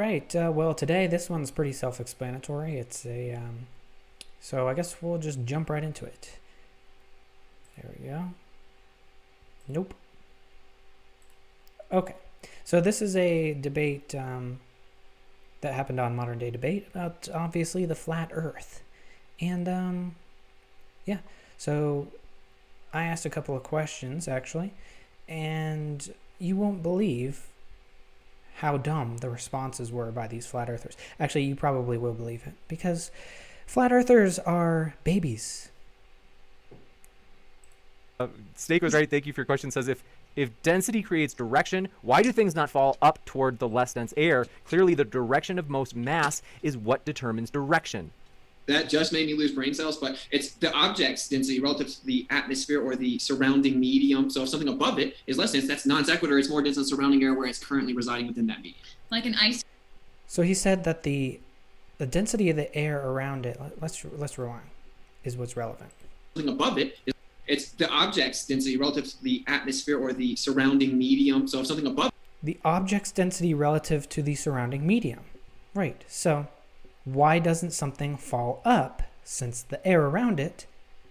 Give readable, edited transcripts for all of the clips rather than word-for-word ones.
right. Well, today this one's pretty self-explanatory. It's a so I guess we'll just jump right into it. There we go. Nope. Okay. So this is a debate that happened on Modern Day Debate about obviously the flat Earth, and yeah. So I asked a couple of questions actually, and you won't believe how dumb the responses were by these flat earthers. Actually, you probably will believe it because flat earthers are babies. Snake was right. Thank you for your question. Says if density creates direction, why do things not fall up toward the less dense air? Clearly, the direction of most mass is what determines direction. That just made me lose brain cells, but it's the object's density relative to the atmosphere or the surrounding medium. So if something above it is less dense, that's non sequitur. It's more dense than surrounding air where it's currently residing within that medium. Like an ice. So he said that the density of the air around it, let's rewind, is what's relevant. Something above it is it's the object's density relative to the atmosphere or the surrounding medium. So if something above the object's density relative to the surrounding medium. Right. So why doesn't something fall up since the air around it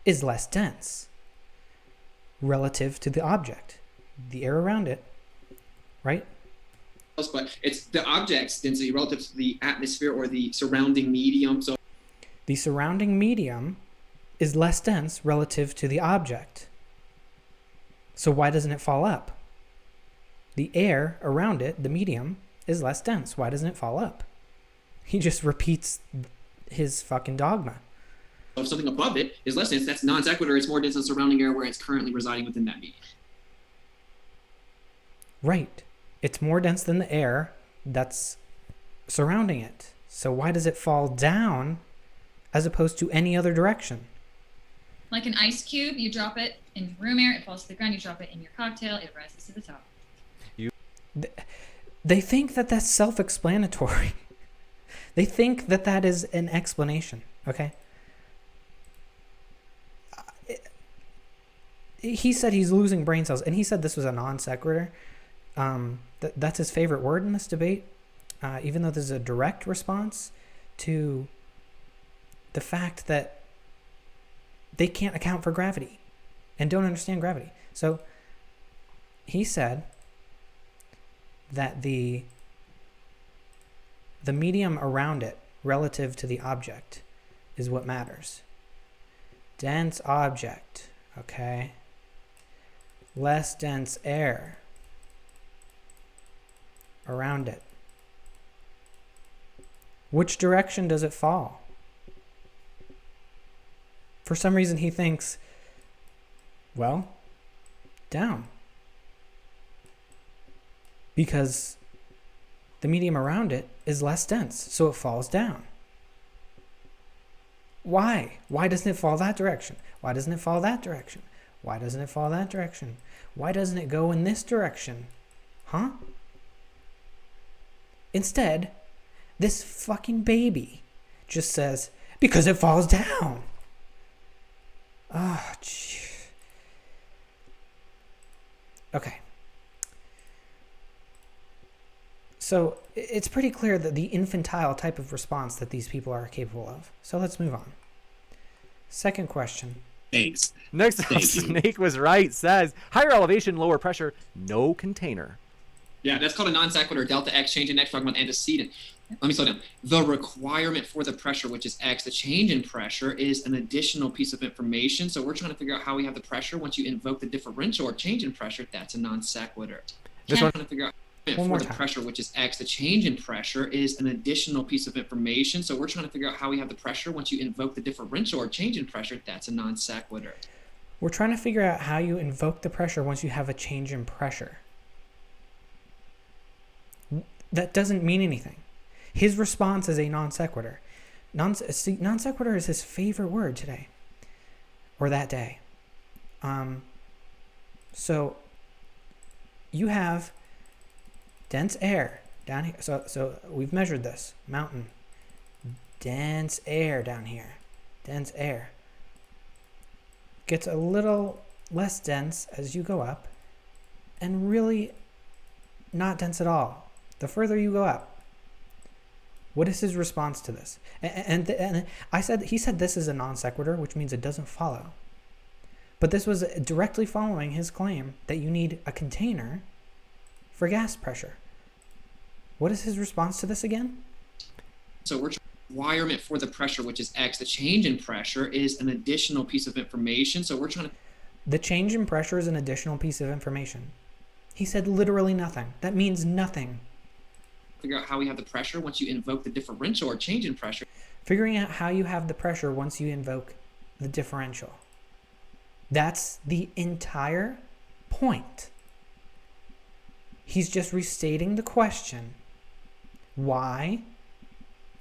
is less dense relative to the object, the air around it, right? but it's the object's density relative to the atmosphere or the surrounding medium. So the surrounding medium is less dense relative to the object. So why doesn't it fall up? The air around it, the medium, is less dense. Why doesn't it fall up? He just repeats his fucking dogma. if something above it is less dense, that's non sequitur. It's more dense than surrounding air where it's currently residing within that medium. Right. It's more dense than the air that's surrounding it. So why does it fall down as opposed to any other direction? Like an ice cube, you drop it in room air, it falls to the ground, you drop it in your cocktail, it rises to the top. They think that that's self-explanatory. They think that that is an explanation, okay? He said he's losing brain cells, and he said this was a non sequitur. That's his favorite word in this debate, even though this is a direct response to the fact that they can't account for gravity and don't understand gravity. So he said that the medium around it relative to the object is what matters. Dense object, okay? Less dense air around it. Which direction does it fall? For some reason he thinks, well, down. Because the medium around it is less dense, so it falls down. Why? Why doesn't it fall that direction? Why doesn't it fall that direction? Why doesn't it fall that direction? Why doesn't it go in this direction? Huh? Instead, this fucking baby just says, because it falls down. Oh, gee. Okay. So it's pretty clear that the infantile type of response that these people are capable of. So let's move on. Second question. Thanks. Next up, Snake was right. Says higher elevation, lower pressure, no container. Yeah, that's called a non sequitur. Delta X, change in X, talking about antecedent. Let me slow down. The requirement for the pressure, which is X, the change in pressure is an additional piece of information. So we're trying to figure out how we have the pressure. Once you invoke the differential or change in pressure, that's a non sequitur. This We're one. trying to figure out One more for the time. pressure, which is X, the change in pressure is an additional piece of information. So we're trying to figure out how we have the pressure. Once you invoke the differential or change in pressure, that's a non sequitur. We're trying to figure out how you invoke the pressure once you have a change in pressure. That doesn't mean anything. His response is a non sequitur. Non sequitur is his favorite word today, or that day. So you have dense air down here. So we've measured this mountain. Dense air down here. Dense air. Gets a little less dense as you go up, and really not dense at all the further you go up. What is his response to this? And he said this is a non sequitur, which means it doesn't follow. But this was directly following his claim that you need a container for gas pressure. What is his response to this again? So we're requirement for the pressure, which is X. The change in pressure is an additional piece of information. So we're trying to. The change in pressure is an additional piece of information. He said literally nothing. That means nothing. Figure out how we have the pressure once you invoke the differential or change in pressure. Figuring out how you have the pressure once you invoke the differential. That's the entire point. He's just restating the question. Why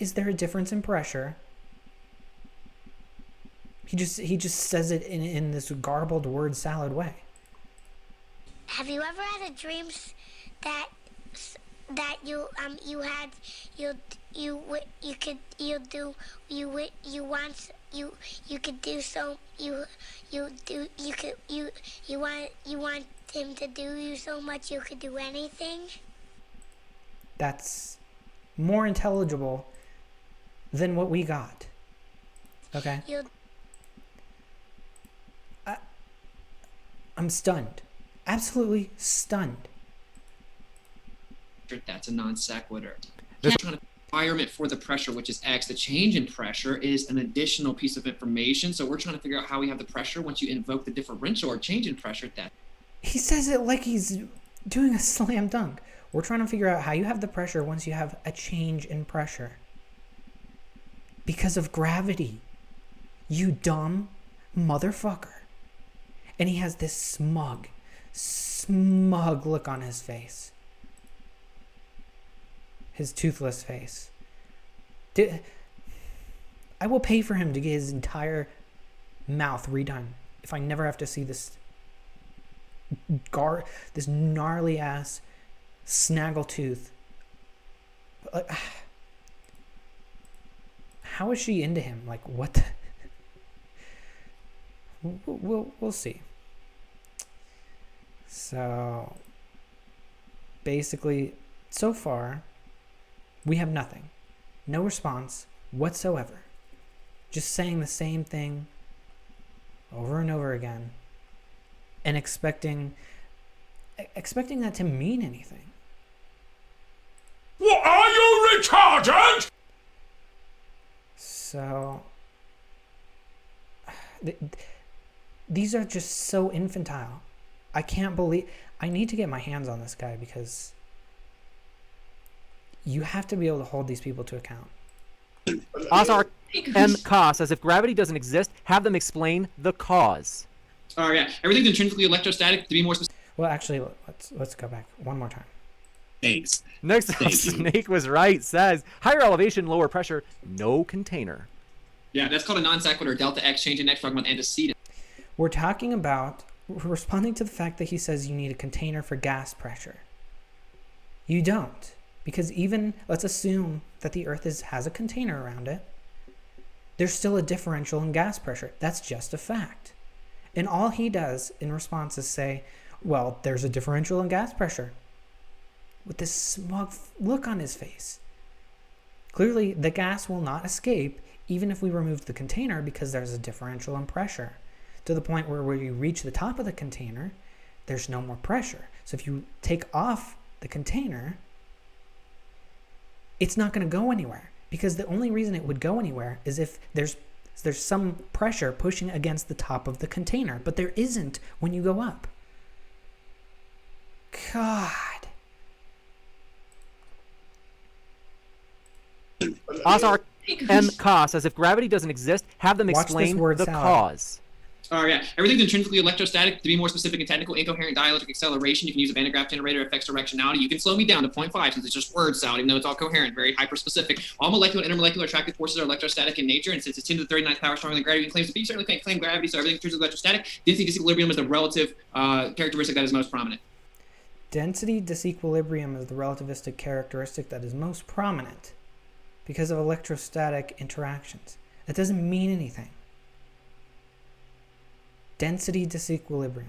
is there a difference in pressure? He just says it in this garbled word salad way. Have you ever had a dream that you want him to do you so much you could do anything? That's more intelligible than what we got. Okay? I'm stunned. Absolutely stunned. That's a non sequitur. Requirement for the pressure, which is X. The change in pressure is an additional piece of information. So we're trying to figure out how we have the pressure once you invoke the differential or change in pressure. He says it like he's doing a slam dunk. We're trying to figure out how you have the pressure once you have a change in pressure. Because of gravity. You dumb motherfucker. And he has this smug look on his face. His toothless face. I will pay for him to get his entire mouth redone if I never have to see this gnarly ass snaggletooth. How is she into him? Like, what the? We'll see. So basically, so far we have nothing. No response whatsoever. Just saying the same thing over and over again and expecting that to mean anything. What, are you retarded? So these are just so infantile. I can't believe. I need to get my hands on this guy because you have to be able to hold these people to account. Asar M. Ka says if gravity doesn't exist, have them explain the cause. Oh yeah, everything's intrinsically electrostatic. To be more specific. Well, actually, let's go back one more time. Thanks. Next up, Snake was right. Says higher elevation, lower pressure, no container. Yeah, that's called a non sequitur. Delta X change in X. Talking about antecedent. We're responding to the fact that he says you need a container for gas pressure. You don't. Because even, let's assume that the Earth has a container around it. There's still a differential in gas pressure. That's just a fact. And all he does in response is say, well, there's a differential in gas pressure. With this smug look on his face. Clearly, the gas will not escape even if we remove the container because there's a differential in pressure. To the point where when you reach the top of the container, there's no more pressure. So if you take off the container, it's not going to go anywhere. Because the only reason it would go anywhere is if there's some pressure pushing against the top of the container. But there isn't when you go up. God. Asar M. Ka says if gravity doesn't exist, have them explain the cause. Oh yeah, everything's intrinsically electrostatic. To be more specific and technical, incoherent dielectric acceleration. You can use a Van de Graaff generator, affects directionality. You can slow me down to 0.5 since it's just word sound, even though it's all coherent, very hyper-specific. All molecular and intermolecular attractive forces are electrostatic in nature, and since it's 10 to the 39th power stronger than gravity claims to be, you certainly can't claim gravity, so everything's intrinsically electrostatic. Density disequilibrium is the relative characteristic that is most prominent. Density disequilibrium is the relativistic characteristic that is most prominent because of electrostatic interactions. That doesn't mean anything. Density disequilibrium.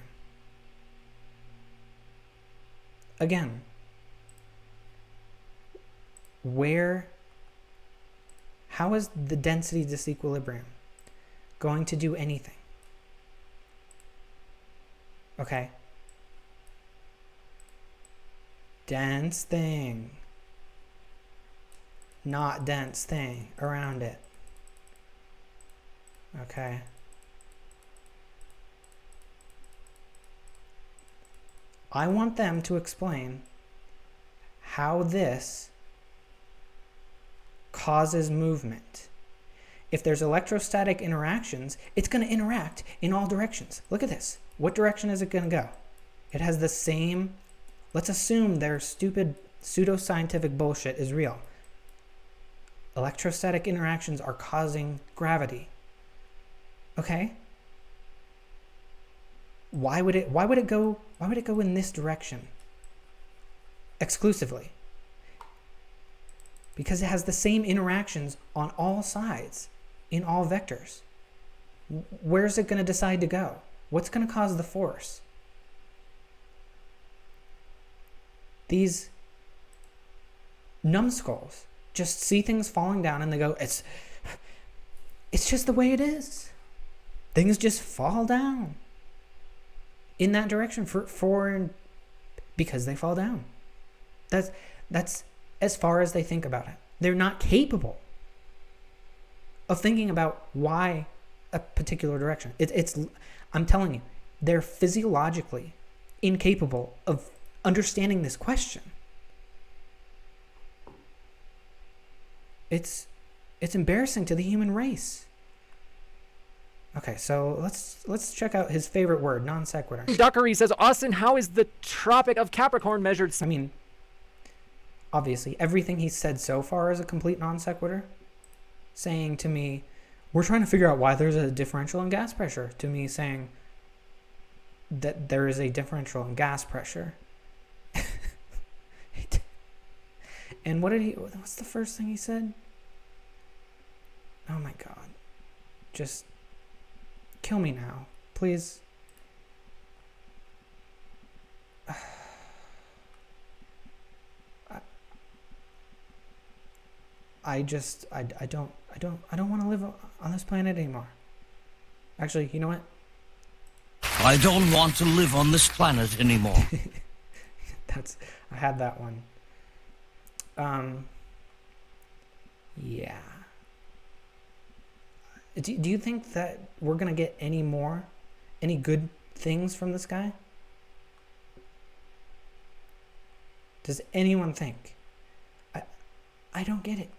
Again, where How is the density disequilibrium going to do anything? Okay. Dense thing. Not dense thing around it. Okay. I want them to explain how this causes movement. If there's electrostatic interactions, it's going to interact in all directions. Look at this. What direction is it going to go? It has the same... Let's assume their stupid pseudoscientific bullshit is real. Electrostatic interactions are causing gravity. Okay? Why would it go in this direction exclusively? Because it has the same interactions on all sides in all vectors. Where's it going to decide to go? What's going to cause the force? These numbskulls just see things falling down and they go, it's just the way it is. Things just fall down in that direction because they fall down. That's as far as they think about it. They're not capable of thinking about why a particular direction. I'm telling you, they're physiologically incapable of understanding this question. It's embarrassing to the human race. Okay, so let's check out his favorite word, non sequitur. Duckery says, Austin, how is the Tropic of Capricorn measured? I mean, obviously, everything he's said so far is a complete non sequitur. Saying to me, we're trying to figure out why there's a differential in gas pressure. To me saying that there is a differential in gas pressure. And what's the first thing he said? Oh my God. Just kill me now, please. I don't want to live on this planet anymore. Actually, you know what? I don't want to live on this planet anymore. I had that one. Yeah. Do you think that we're gonna get any good things from this guy? Does anyone think? I don't get it.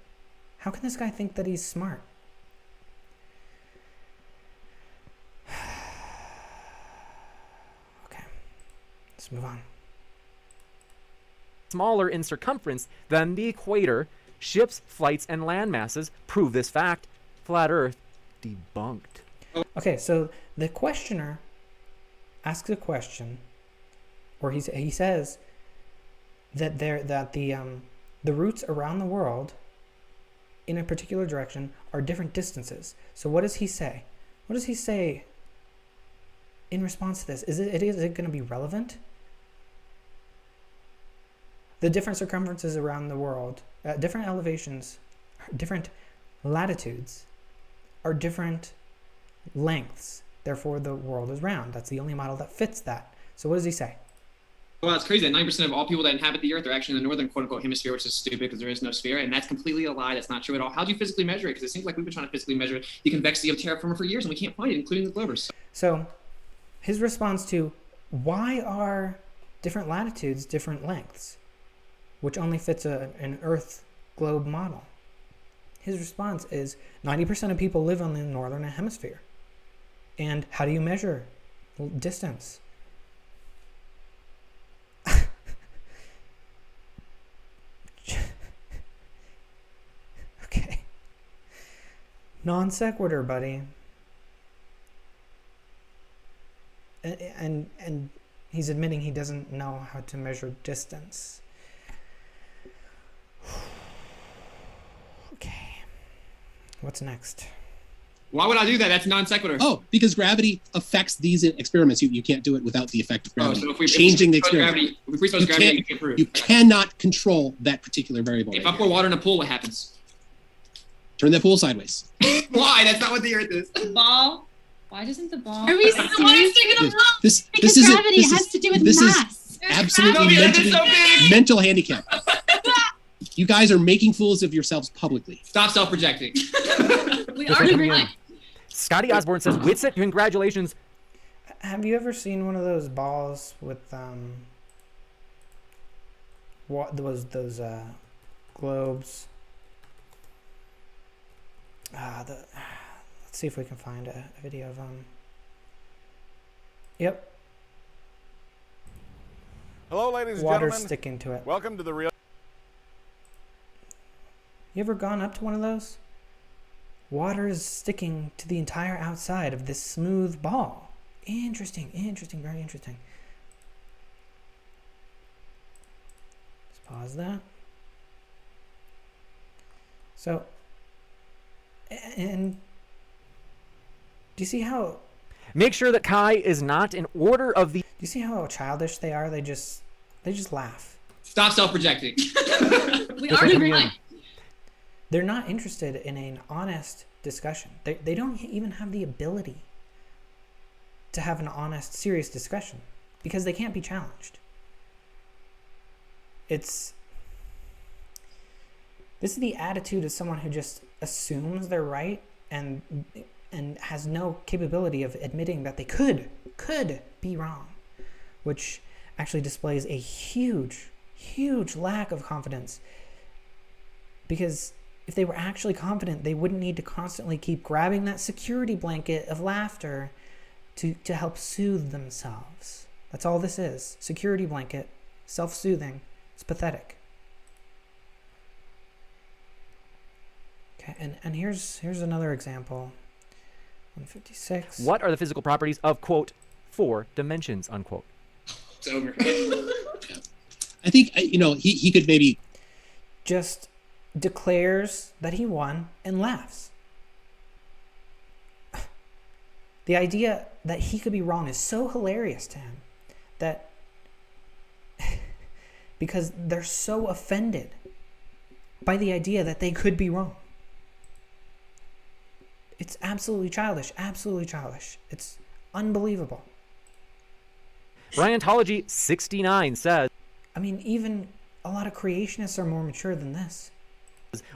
How can this guy think that he's smart? Okay, let's move on. Smaller in circumference than the equator. Ships, flights, and land masses prove this fact. Flat Earth debunked. Okay, so the questioner asks a question, or he says that the routes around the world in a particular direction are different distances. So what does he say? What does he say in response to this? Is it going to be relevant? The different circumferences around the world, different elevations, different latitudes, are different lengths. Therefore, the world is round. That's the only model that fits that. So what does he say? Well, it's crazy that 9% of all people that inhabit the Earth are actually in the northern quote-unquote hemisphere, which is stupid because there is no sphere, and that's completely a lie. That's not true at all. How do you physically measure it? Because it seems like we've been trying to physically measure the convexity of terra firma for years, and we can't find it, including the globers. So his response to why are different latitudes different lengths, which only fits an Earth globe model? His response is 90% of people live on the northern hemisphere. And how do you measure distance? Okay. Non sequitur, buddy. And he's admitting he doesn't know how to measure distance. Okay. What's next? Why would I do that? That's non sequitur. Oh, because gravity affects these experiments. You can't do it without the effect of gravity. So if we changing the experiment. If we presuppose gravity, you can't prove. You cannot control that particular variable. If I pour water in a pool, what happens? Turn that pool sideways. Why? That's not what the Earth is. Ball. Why doesn't the ball? Are we I don't want to serious? stick it This, up. this, Because this isn't. gravity This has is, to do with this is mass. absolutely Sophie, this is mentally, so big. mental handicap. You guys are making fools of yourselves publicly. Stop self-projecting. We Different already community. won. Scotty Osborne says, Witsit, congratulations. Have you ever seen one of those balls with what was those globes? Let's see if we can find a video of them. Yep, Hello, ladies and water gentlemen. sticking to it. Welcome to the real. You ever gone up to one of those? Water is sticking to the entire outside of this smooth ball. Interesting, very interesting. Let's pause that. So, and do you see how Make sure that Kai is not in order of the. do you see how childish they are? They just laugh. Stop self-projecting. We already won. They're not interested in an honest discussion. They don't even have the ability to have an honest, serious discussion because they can't be challenged. This is the attitude of someone who just assumes they're right and has no capability of admitting that they could be wrong, which actually displays a huge lack of confidence. Because if they were actually confident, they wouldn't need to constantly keep grabbing that security blanket of laughter to help soothe themselves. That's all this is. Security blanket, self-soothing. It's pathetic. Okay, and here's another example. 156. What are the physical properties of, quote, 4 dimensions, unquote? It's over. I think he could maybe Just declares that he won and laughs. The idea that he could be wrong is so hilarious to him that because they're so offended by the idea that they could be wrong. It's absolutely childish. It's unbelievable. Ryanthology 69 says, I mean, even a lot of creationists are more mature than this.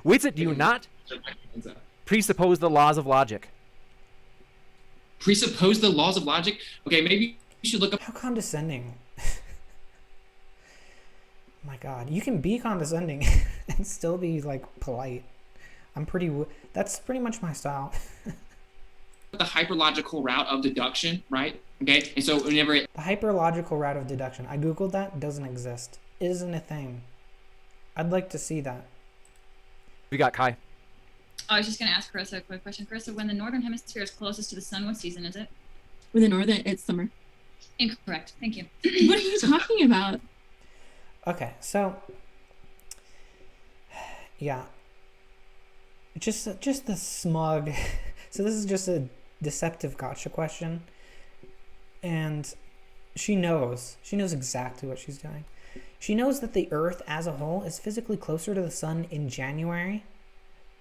Witsit, do you not presuppose the laws of logic? Presuppose the laws of logic? Okay, maybe you should look up. How condescending. My God, you can be condescending and still be like polite. That's pretty much my style. the hyperlogical route of deduction, right? Okay, and so whenever it The hyperlogical route of deduction. I googled that. Doesn't exist. It isn't a thing. I'd like to see that. We got Kai. Oh, I was just going to ask Carissa a quick question. Carissa, when the northern hemisphere is closest to the sun, what season is it? With the northern, it's summer. Incorrect. Thank you. What are you talking about? Okay, so yeah, just the smug. So this is just a deceptive gotcha question, and she knows exactly what she's doing. She knows that the Earth as a whole is physically closer to the sun in January,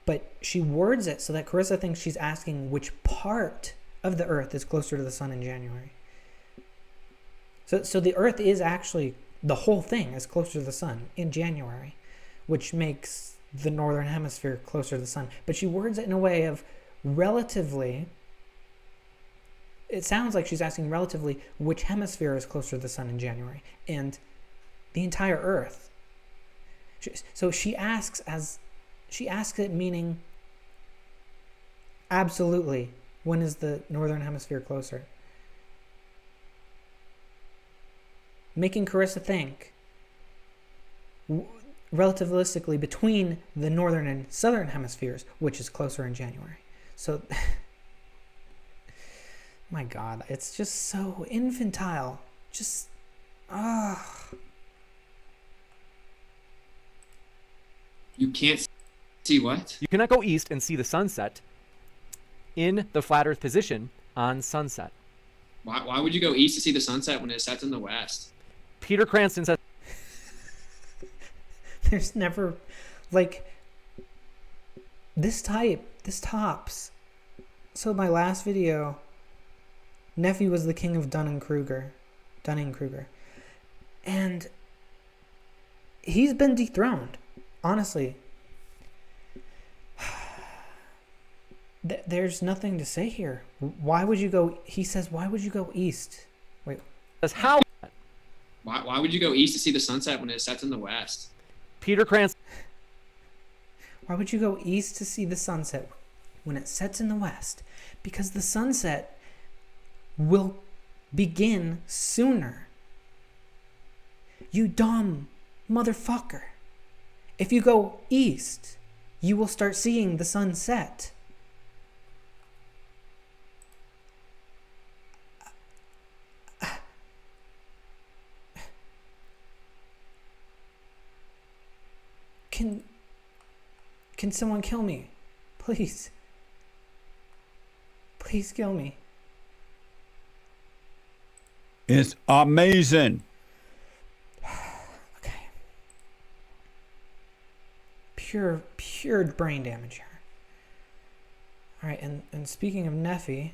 but she words it so that Carissa thinks she's asking which part of the Earth is closer to the sun in January. So the Earth is actually, the whole thing is closer to the sun in January, which makes the northern hemisphere closer to the sun. But she words it in a way of relatively, it sounds like she's asking relatively which hemisphere is closer to the sun in January. And the entire Earth. So she asks it meaning absolutely, when is the northern hemisphere closer? Making Carissa think relativistically between the northern and southern hemispheres, which is closer in January. So, my God, it's just so infantile. Just, you can't see what? You cannot go east and see the sunset in the flat Earth position on sunset. Why would you go east to see the sunset when it sets in the west? Peter Cranston says, there's never, like, this tops. So my last video, Neffy was the king of Dunning-Kruger. And he's been dethroned, honestly. There's nothing to say here. Why would you go, he says, why would you go east? Wait. That's how. Why would you go east to see the sunset when it sets in the west? Peter Cranston. Why would you go east to see the sunset when it sets in the west? Because the sunset will begin sooner. You dumb motherfucker. If you go east, you will start seeing the sunset. Can someone kill me? Please. Please kill me. It's amazing. Okay. Pure brain damage here. All right, and speaking of Neffy,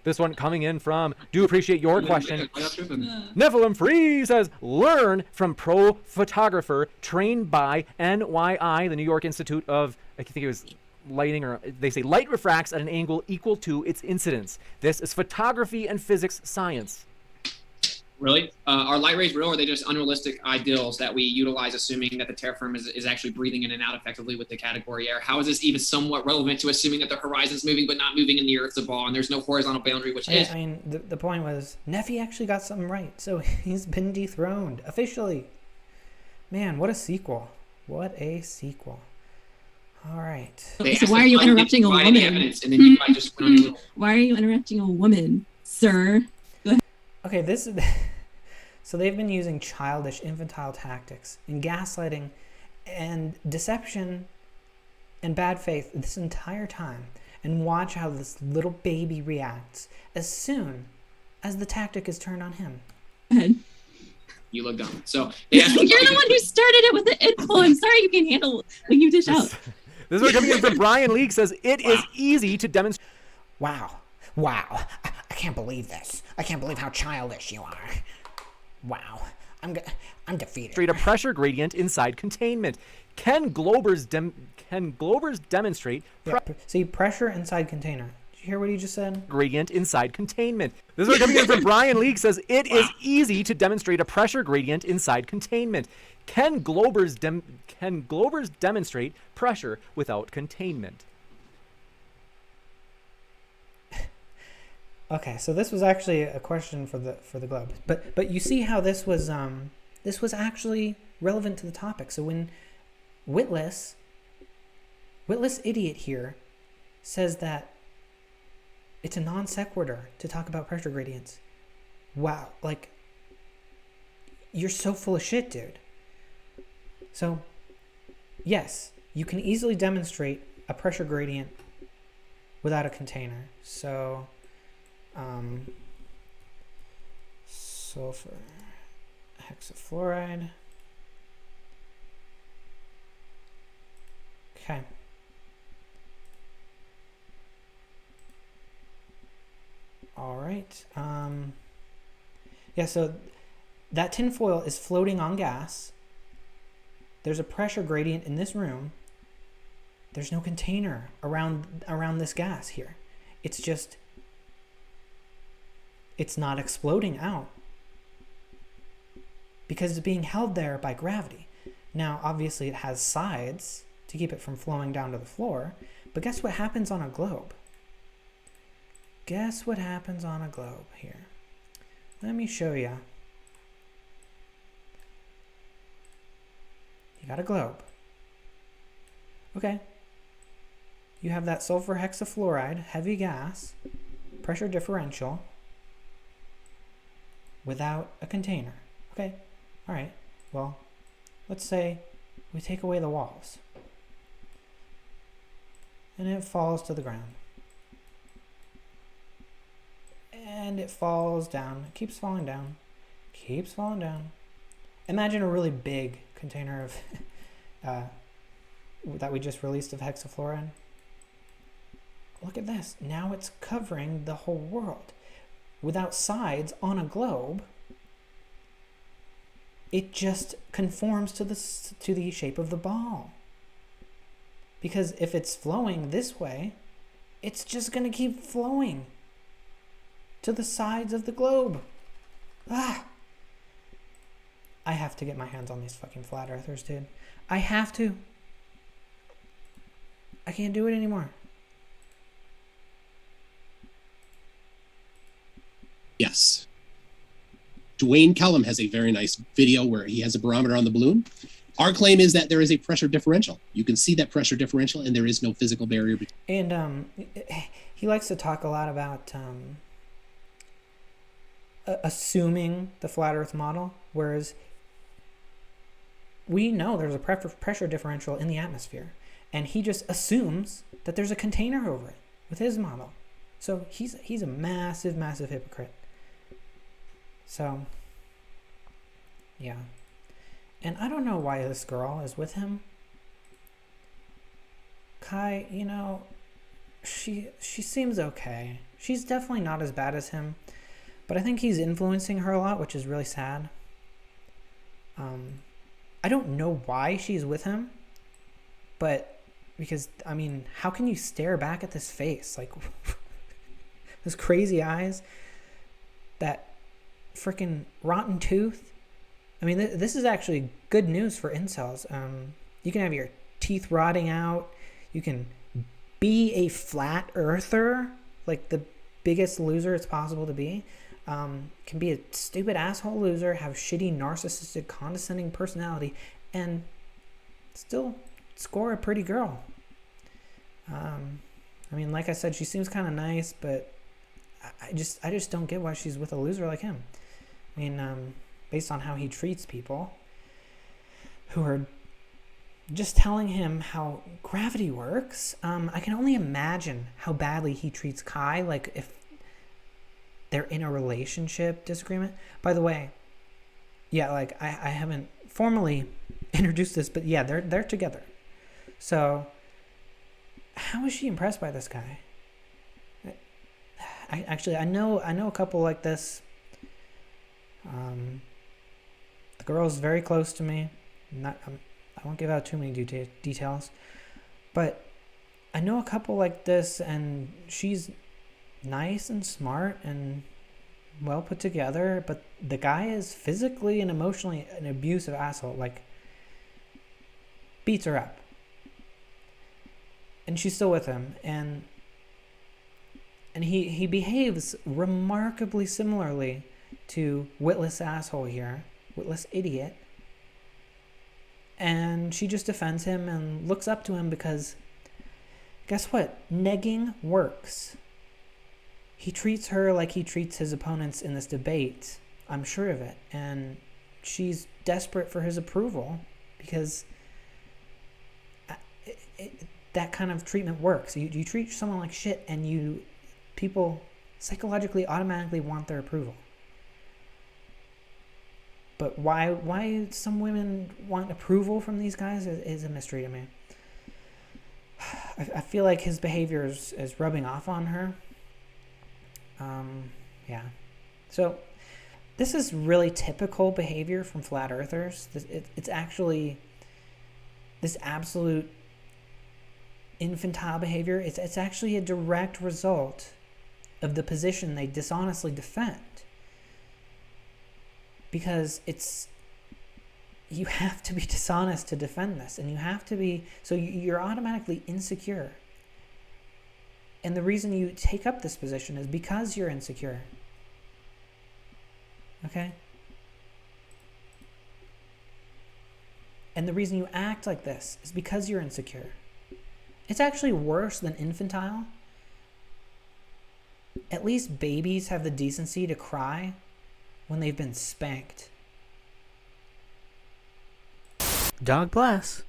This one coming in from, do appreciate your question. Nephilim Free says, learn from pro photographer trained by NYI, the New York Institute of, I think it was lighting, or they say light refracts at an angle equal to its incidence. This is photography and physics science. Really? Are light rays real, or are they just unrealistic ideals that we utilize, assuming that the terra firma is actually breathing in and out effectively with the category air? How is this even somewhat relevant to assuming that the horizon's moving but not moving in the Earth's a ball, and there's no horizontal boundary, which is? I mean, the point was, Neffy actually got something right, so he's been dethroned, officially. Man, what a sequel. What a sequel. All right. So why are you interrupting a woman? And then you might just went on your little... Why are you interrupting a woman, sir? Okay, this is... So they've been using childish, infantile tactics and gaslighting and deception and bad faith this entire time. And watch how this little baby reacts as soon as the tactic is turned on him. Go ahead. You look dumb. So You're the one who started it with the info. I'm sorry you can't handle what you dish out. This one coming in from Brian Leake says, it is easy to demonstrate. Wow. I can't believe this. I can't believe how childish you are. Wow. I'm defeated. A pressure gradient inside containment. Can Globers demonstrate see, pressure inside container. Did you hear what he just said? Gradient inside containment? This one coming in from Brian Leake says, it is easy to demonstrate a pressure gradient inside containment. Can Globers demonstrate pressure without containment? Okay, so this was actually a question for the Globe, but you see how this was actually relevant to the topic. So when Witless idiot here says that it's a non sequitur to talk about pressure gradients. Wow, like you're so full of shit, dude. So yes, you can easily demonstrate a pressure gradient without a container. So sulfur hexafluoride. Okay. All right. Yeah, so that tinfoil is floating on gas. There's a pressure gradient in this room. There's no container around this gas here. It's just, it's not exploding out because it's being held there by gravity. Now, obviously it has sides to keep it from flowing down to the floor, but guess what happens on a globe? Guess what happens on a globe here? Let me show you. You got a globe. Okay. You have that sulfur hexafluoride, heavy gas, pressure differential, without a container. Okay. All right. Well, let's say we take away the walls. And it falls to the ground. And it falls down. It keeps falling down. Keeps falling down. Imagine a really big container of that we just released of hexafluoride. Look at this. Now it's covering the whole world. Without sides on a globe, it just conforms to the shape of the ball. Because if it's flowing this way, it's just going to keep flowing to the sides of the globe. Ah! I have to get my hands on these fucking flat earthers, dude. I have to. I can't do it anymore. Yes. Dwayne Kellum has a very nice video where he has a barometer on the balloon. Our claim is that there is a pressure differential. You can see that pressure differential, and there is no physical barrier. And he likes to talk a lot about assuming the flat Earth model, whereas we know there's a pressure differential in the atmosphere, and he just assumes that there's a container over it with his model. So he's a massive, massive hypocrite. So, yeah. And I don't know why this girl is with him. Kai, you know, she seems okay. She's definitely not as bad as him, but I think he's influencing her a lot, which is really sad. I don't know why she's with him, but because, I mean, how can you stare back at this face? Like, those crazy eyes, that freaking rotten tooth. I mean, this is actually good news for incels. You can have your teeth rotting out. You can be a flat earther, like the biggest loser it's possible to be. Can be a stupid asshole loser, have shitty, narcissistic, condescending personality, and still score a pretty girl. I mean, like I said, she seems kind of nice, but I just don't get why she's with a loser like him. I mean, based on how he treats people who are just telling him how gravity works, I can only imagine how badly he treats Kai, like if they're in a relationship disagreement. By the way, yeah, like I haven't formally introduced this, but yeah, they're together. So how is she impressed by this guy? I know a couple like this. The girl's very close to me. I won't give out too many details, but I know a couple like this, and she's nice and smart and well put together, but the guy is physically and emotionally an abusive asshole. Like, beats her up, and she's still with him, and he behaves remarkably similarly to Witless asshole here, Witless idiot, and she just defends him and looks up to him because guess what? Negging works. He treats her like he treats his opponents in this debate. I'm sure of it. And she's desperate for his approval because that kind of treatment works. You treat someone like shit, and people psychologically automatically want their approval. But why some women want approval from these guys is a mystery to me. I feel like his behavior is rubbing off on her. Yeah. So this is really typical behavior from flat earthers. It's actually this absolute infantile behavior. It's actually a direct result of the position they dishonestly defend. Because you have to be dishonest to defend this, and you have to be, so you're automatically insecure. And the reason you take up this position is because you're insecure. Okay? And the reason you act like this is because you're insecure. It's actually worse than infantile. At least babies have the decency to cry when they've been spanked. Dog bless.